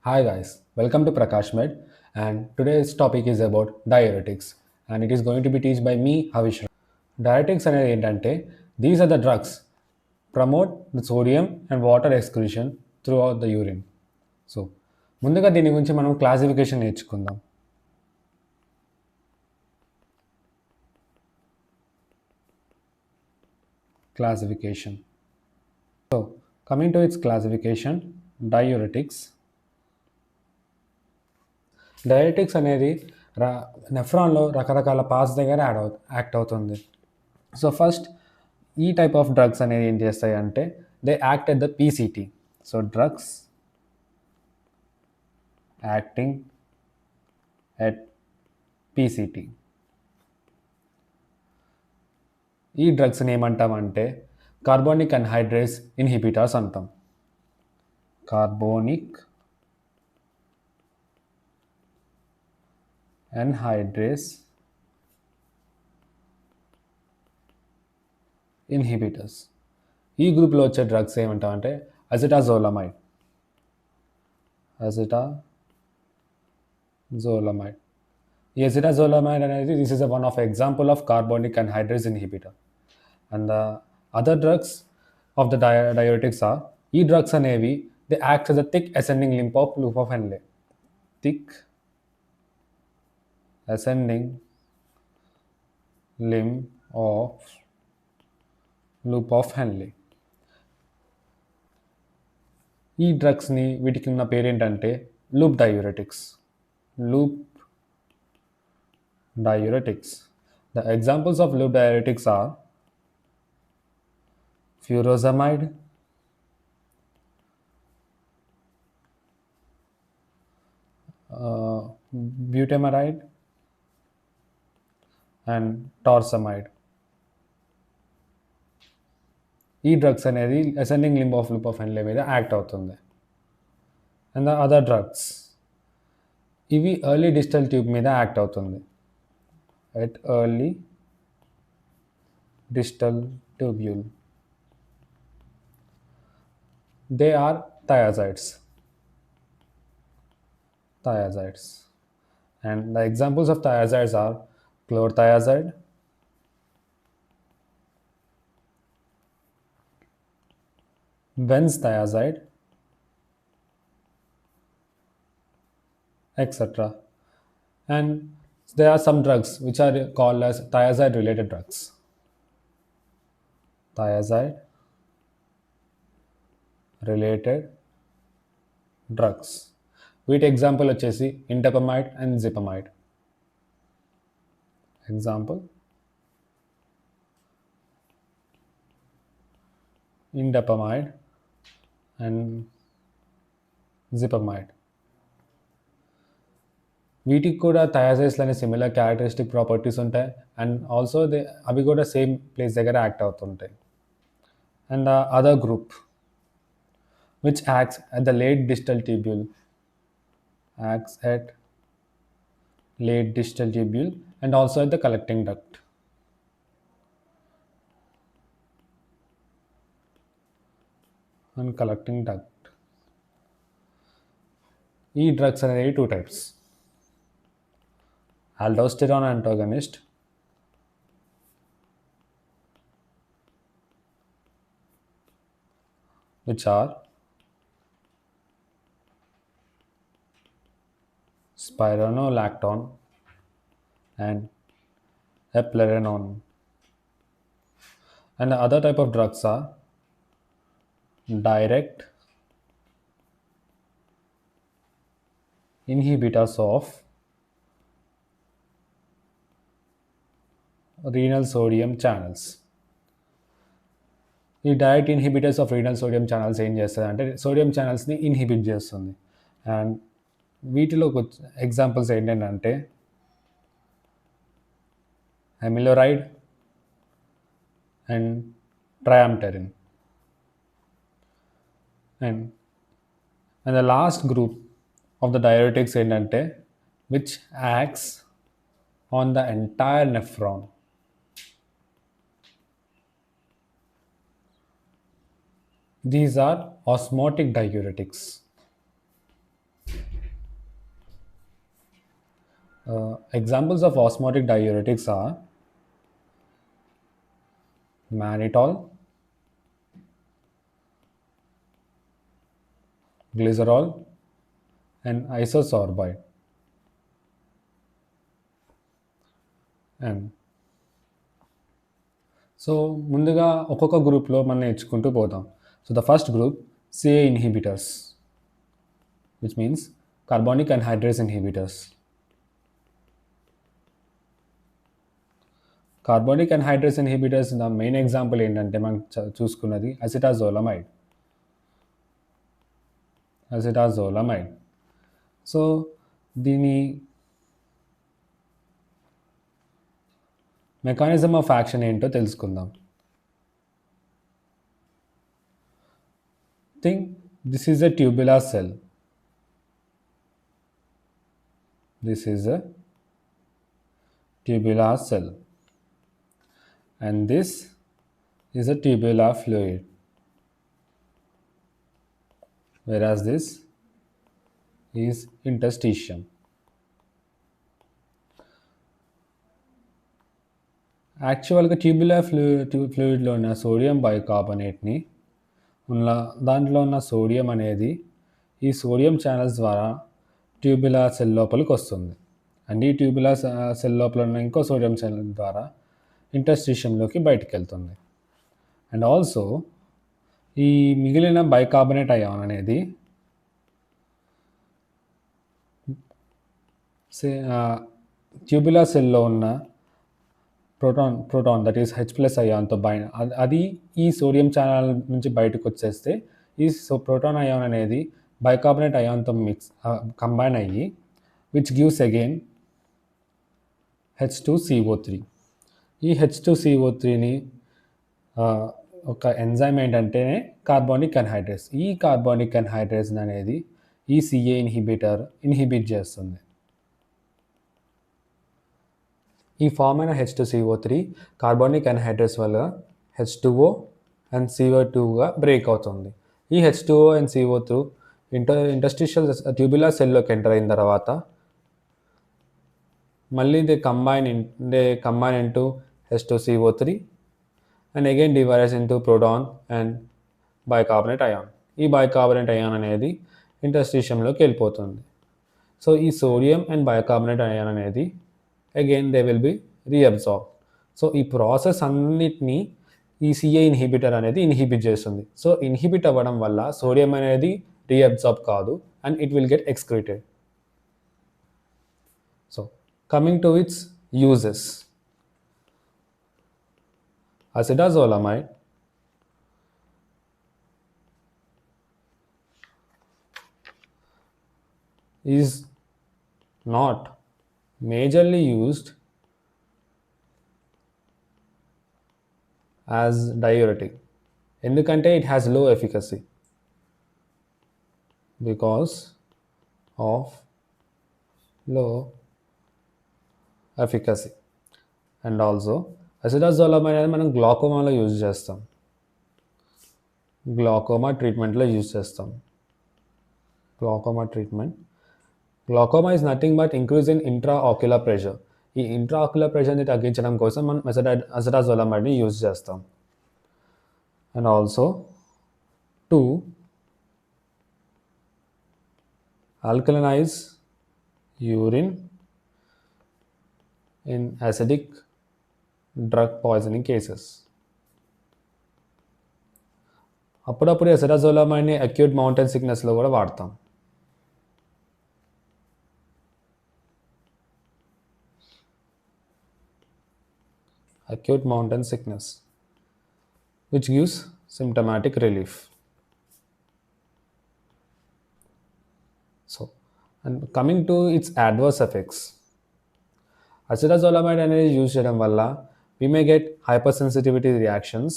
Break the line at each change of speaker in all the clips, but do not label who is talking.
Hi guys, welcome to Prakash Med, and today's topic is about diuretics, and it is going to be taught by me, Havish. Diuretics అనేది ఏంటంటే these are the drugs promote the sodium and water excretion throughout the urine. So ముందుగా దీని గురించి మనం classification నేర్చుకుందాం. Classification. So coming to its classification, diuretics. Diuretics అనేది నెఫ్రాన్లో రకరకాల పార్ట్స్ దగ్గర యాక్ట్ అవుతుంది. సో ఫస్ట్ ఈ టైప్ ఆఫ్ డ్రగ్స్ అనేవి ఏం చేస్తాయి అంటే they act at the PCT. So drugs acting at PCT. ఈ డ్రగ్స్ని ఏమంటామంటే కార్బోనిక్ అన్హైడ్రేస్ ఇన్హిబిటర్స్ అంటాం. Carbonic anhydrase inhibitors. ఈ గ్రూప్లో వచ్చే డ్రగ్స్ ఏమంటామంటే అజిటాజోలమైడ్. ఈ అజిటాజోలమైడ్ అనేది this is one of example of carbonic anhydrase inhibitor. And the other drugs of the diuretics are, ఈ డ్రగ్స్ అనేవి they act as a thick ascending limb of loop of Henle. Thick ascending limb of loop of Henle. ఈ డ్రగ్స్ని వీటికి ఉన్న పేరేంటంటే loop diuretics. The examples of loop diuretics are furosemide, butamide and torsemide. ఈ drugs అనేది ascending limb of loop of Henle మీద act అవుతుంది. And the other drugs ఇవి ఎర్లీ డిస్టల్ ట్యూబ్ మీద యాక్ట్ అవుతుంది. At early distal tubule. They are thiazides. And the examples of thiazides are chlorothiazide, benzthiazide, etc. And there are some drugs which are called as thiazide related drugs. Thiazide related drugs. వీటి example వచ్చేసి indapamide and xipamide. Example indapamide and xipamide. వీటికి కూడా థయాజైడ్స్లోనే similar characteristic properties ఉంటాయి and also అవి కూడా same place దగ్గర act అవుతుంటాయి. And the other group which acts at the late distal tubule and also at the collecting duct. ఈ drugs అనేవి two types. aldosterone antagonist which are spironolactone and eplerenone. And the other type of drugs are direct inhibitors of renal sodium channels. ఈ direct inhibitors of renal sodium channels ఏం చేస్తుంది అంటే sodium ఛానల్స్ని inhibit చేస్తుంది. And వీటిలో examples ఏంటంటే amiloride and triamterene. And the last group of the diuretics ఏంటంటే which acts on the entire nephron. These are osmotic diuretics. Examples of osmotic diuretics are mannitol, glycerol, and isosorbide. And so ముందుగా ఒక్కొక్క గ్రూప్లో మనం నేర్చుకుంటూ పోతాం. So the first group CA inhibitors, which means carbonic anhydrase inhibitors. Carbonic anhydrase inhibitors the main example ఏంటంటే మనం చూసుకున్నది అసిటాజోలమైడ్. So దీని mechanism of action ఏంటో తెలుసుకుందాం. Think this is a tubular cell. This is a tubular cell and this is a tubular fluid, whereas this is interstitium. యాక్చువల్గా tubular ఫ్లూయిడ్లో ఉన్న sodium బైకార్బోనేట్ని దాంట్లో ఉన్న sodium అనేది ఈ సోడియం ఛానల్స్ ద్వారా ట్యూబులర్ సెల్ లోపలికి వస్తుంది. అండ్ ఈ ట్యూబులర్ సెల్ లోపల ఉన్న ఇంకో సోడియం ఛానల్ ద్వారా ఇంటర్స్టిషియంలోకి బయటికి వెళ్తుంది. అండ్ ఆల్సో ఈ మిగిలిన బైకార్బోనేట్ అయాన్ అనేది ట్యూబులర్ సెల్లో ఉన్న ప్రోటాన్ దట్ ఈస్ H+ అయాన్తో అది ఈ సోడియం ఛానల్ నుంచి బయటకు వచ్చేస్తే ఈ ప్రోటాన్ అయాన్ అనేది బైకార్బోనేట్ అయాన్తో కంబైన్ అయ్యి విచ్ గివ్స్ అగైన్ H2CO3. ఈ H2CO3ని ఒక ఎంజైమ్ ఏంటంటే కార్బోనిక్ అన్హైడ్రేస్. ఈ కార్బోనిక్ అన్హైడ్రేస్ అనేది ఈ CA ఇన్హిబిట్ చేస్తుంది. ఈ ఫామ్ అయిన H2CO3 కార్బోనిక్ అన్హైడ్రేస్ వల్ల H2O అండ్ CO2గా బ్రేక్ అవుతుంది. ఈ H2O and CO2 interstitial tubular సెల్లోకి ఎంటర్ అయిన తర్వాత మళ్ళీ they combine into H2CO3 and again divides into proton and bicarbonate ion. ఈ బైకార్బోనేట్ అయాన్ అనేది ఇంటర్స్టిషియంలోకి వెళ్ళిపోతుంది. సో ఈ సోడియం అండ్ బైకార్బోనేట్ అయాన్ అనేది again they will be reabsorb. So ఈ ప్రాసెస్ అన్నిటినీ ఈ CA ఇన్హిబిటర్ అనేది ఇన్హిబిట్ చేస్తుంది. సో ఇన్హిబిట్ అవ్వడం వల్ల సోడియం అనేది రీఅబ్జార్బ్ కాదు and it will get excreted. So coming to it's uses, acetazolamide is not majorly used as diuretic ఎందుకంటే it has low efficacy because of low efficacy. And also acetazolamide అనేది మనం గ్లాకోమాలో use చేస్తాం, glaucoma ట్రీట్మెంట్లో use చేస్తాం. Glaucoma is nothing but increase in intraocular pressure. ఈ intraocular ప్రెషర్ని తగ్గించడం కోసం మనం అసిటాజోలమైడ్ని యూజ్ చేస్తాం. And also to alkalinize urine in acidic drug poisoning cases. అప్పుడప్పుడు అసిటాజోలమైడ్ని అక్యూట్ మౌంటైన్ సిక్నెస్లో కూడా వాడతాం. acute mountain sickness which gives symptomatic relief. So, and coming to its adverse effects, acetazolamide అనేది యూజ్ చేయడం వల్ల we may get hypersensitivity reactions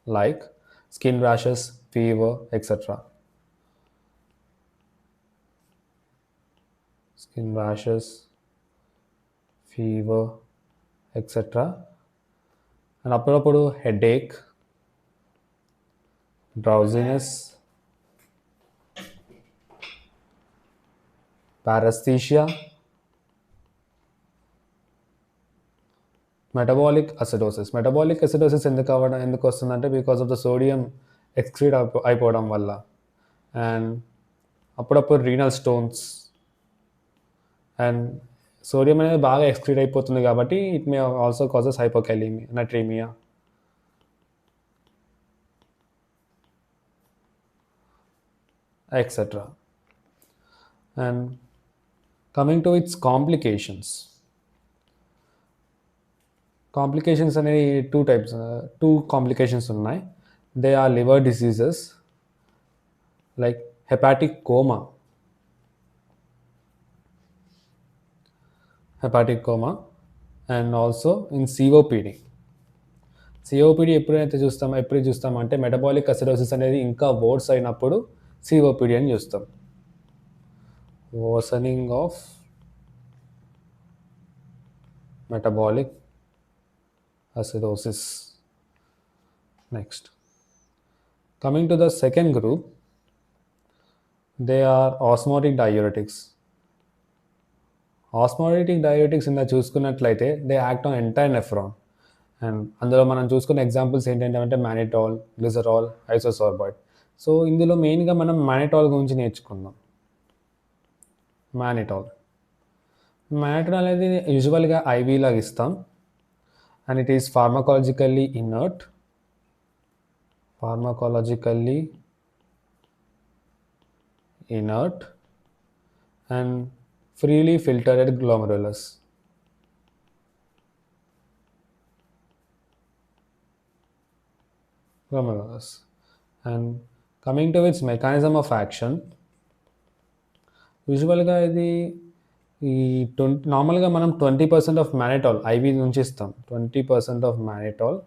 like skin rashes, fever, etc. Skin rashes, fever, etc. And అప్పుడప్పుడు headache, drowsiness, paresthesia, metabolic acidosis. Metabolic acidosis ఎందుకు వస్తుందంటే because of the sodium excrete అయిపోవడం వల్ల, and అప్పుడప్పుడు renal stones, and sodium అనేది బాగా excrete అయిపోతుంది కాబట్టి it may also causes hypokalemia, natremia. Etcetera. And coming to its complications అనేవి టూ కాంప్లికేషన్స్ ఉన్నాయి. They are liver diseases like hepatic coma and also in COPD. ఎప్పుడు చూస్తామంటే metabolic acidosis అనేది ఇంకా వర్స్ అయినప్పుడు సిఓపిడి అని చూస్తాం. worsening of metabolic acidosis. Next, coming to the second group, they are osmotic diuretics. Osmotic diuretics in the చూసుకున్నట్లయితే they act on entire nephron, and అందులో మనం చూసుకున్న ఎగ్జాంపుల్స్ ఏంటంటే మానిటాల్, గ్లిజరాల్, ఐసోసార్బాయిడ్. సో ఇందులో మెయిన్గా మనం మానిటాల్ గురించి నేర్చుకుందాం. మానిటాల్ అనేది యూజువల్గా ఐవీ లాగా ఇస్తాం, and it is pharmacologically inert and freely filtered glomerulus. And coming to its mechanism of action, యూజువల్గా ఇది నార్మల్గా మనం 20% ఆఫ్ మానిటాల్ ఐవి నుంచి ఇస్తాం. 20% of mannitol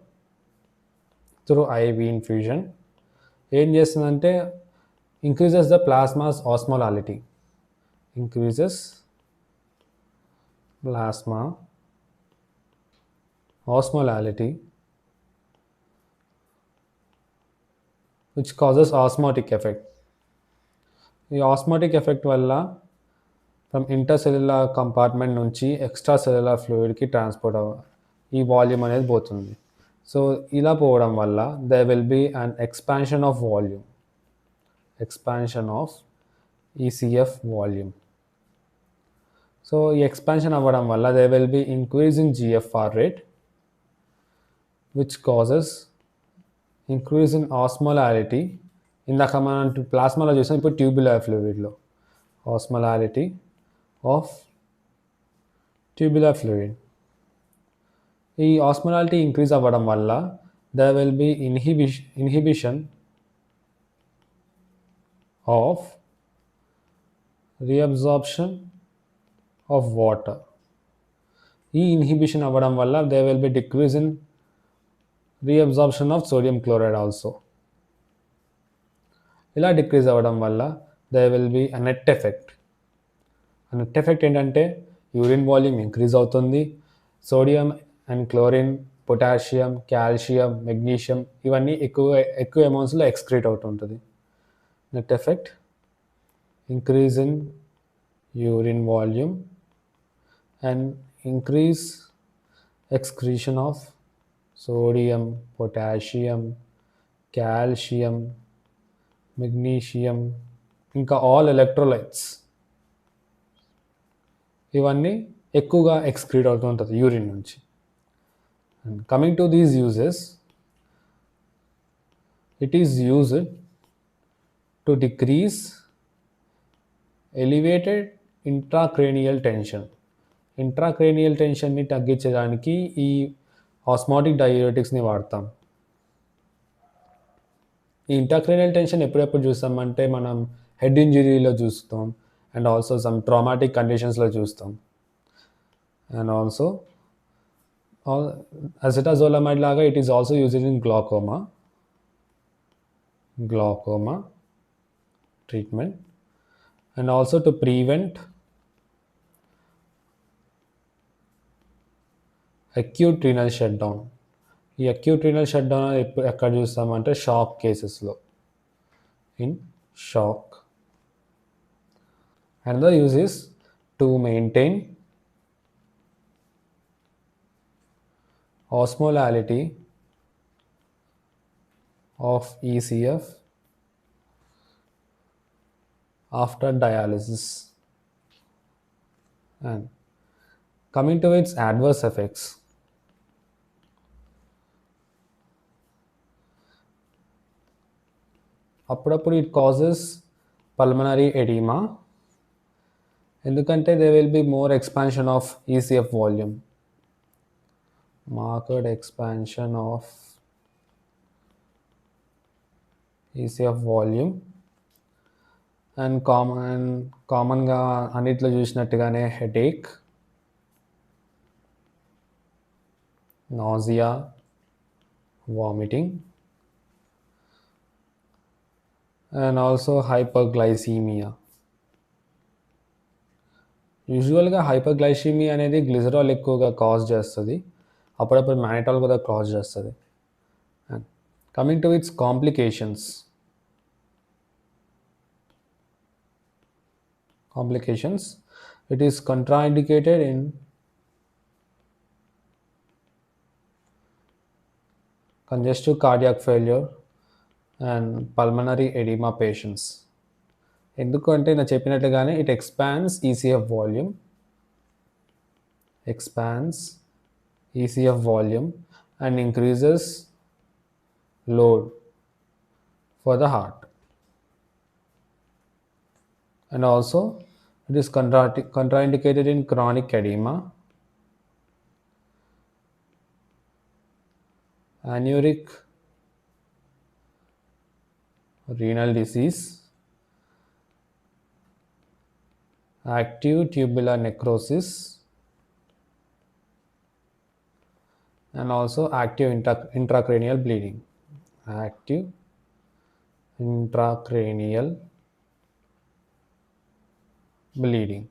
through IV infusion ఏం చేస్తుందంటే increases the plasma's osmolality, which causes osmotic effect. ఈ osmotic effect వల్ల ఫ్రమ్ ఇంటర్సెల్యులర్ కంపార్ట్మెంట్ నుంచి ఎక్స్ట్రా సెల్యులర్ ఫ్లూయిడ్కి ట్రాన్స్పోర్ట్ ఈ వాల్యూమ్ అనేది పోతుంది. సో ఇలా పోవడం వల్ల there will be an expansion of ECF volume. So ఈ ఎక్స్పాన్షన్ అవ్వడం వల్ల there will be increase in GFR rate, which causes increase in osmolarity. ఇందాక మనం ప్లాస్మాలో చూసాం, ఇప్పుడు ట్యూబులర్ ఫ్లూయిడ్లో ఆస్మోలారిటీ ఆఫ్ ట్యూబులర్ ఫ్లూయిడ్. ఈ ఆస్మోలారిటీ ఇంక్రీజ్ అవ్వడం వల్ల there will be inhibition of reabsorption of water. ఈ ఇన్హిబిషన్ అవ్వడం వల్ల there will be decrease in reabsorption of sodium chloride also. ఇలా డిక్రీజ్ అవ్వడం వల్ల there will be a net effect. ఆ నెట్ ఎఫెక్ట్ ఏంటంటే యూరిన్ వాల్యూమ్ ఇంక్రీజ్ అవుతుంది, sodium and chlorine, potassium, calcium, magnesium ఇవన్నీ ఎక్కువ అమౌంట్స్లో ఎక్స్క్రీట్ అవుతుంటుంది. Net effect increase in urine volume and increase excretion of sodium, potassium, calcium, magnesium, ఇంకా all electrolytes ఇవన్నీ ఎక్కువగా ఎక్స్క్రీట్ అవుతూ ఉంటుంది యూరిన్ నుంచి. And coming to these uses, it is used to decrease elevated intracranial టెన్షన్ని తగ్గించడానికి ఈ ఆస్మోటిక్ డయూరెటిక్స్ని వాడతాం. ఈ ఇంట్రాక్రేనియల్ టెన్షన్ ఎప్పుడెప్పుడు చూస్తామంటే మనం హెడ్ ఇంజరీలో చూస్తాం, అండ్ ఆల్సో సమ్ ట్రామాటిక్ కండిషన్స్లో చూస్తాం. అండ్ ఆల్సో అసిటాజోలమైడ్ లాగా it is also used in glaucoma treatment, and also to prevent acute renal shut down. ఈ అక్యూట్ రీనల్ షట్ డౌన్ ఎక్కడ చూస్తామంటే షాక్ కేసెస్లో, in shock. Another use is to maintain osmolality of ECF after dialysis. And coming to its adverse effects, అప్పుడప్పుడు it causes pulmonary edema ఎందుకంటే there will be more expansion of ECF volume, marked expansion of ECF volume. And కామన్గా అన్నిట్లో చూసినట్టుగానే headache, nausea, vomiting and also hyperglycemia. యూజువల్గా hyperglycemia అనేది glycerol ఎక్కువగా cause చేస్తుంది, అప్పుడప్పుడు మ్యానిటాల్ కూడా కాజ్ చేస్తుంది. And coming to its complications, it is contraindicated in congestive cardiac failure and pulmonary edema patients. ఎందుకంటే నేను చెప్పినట్లుగానే it expands ECF volume and increases load for the heart. And also it is contraindicated in chronic edema, anuric renal disease, active tubular necrosis, and also active intracranial bleeding. Active intracranial bleeding.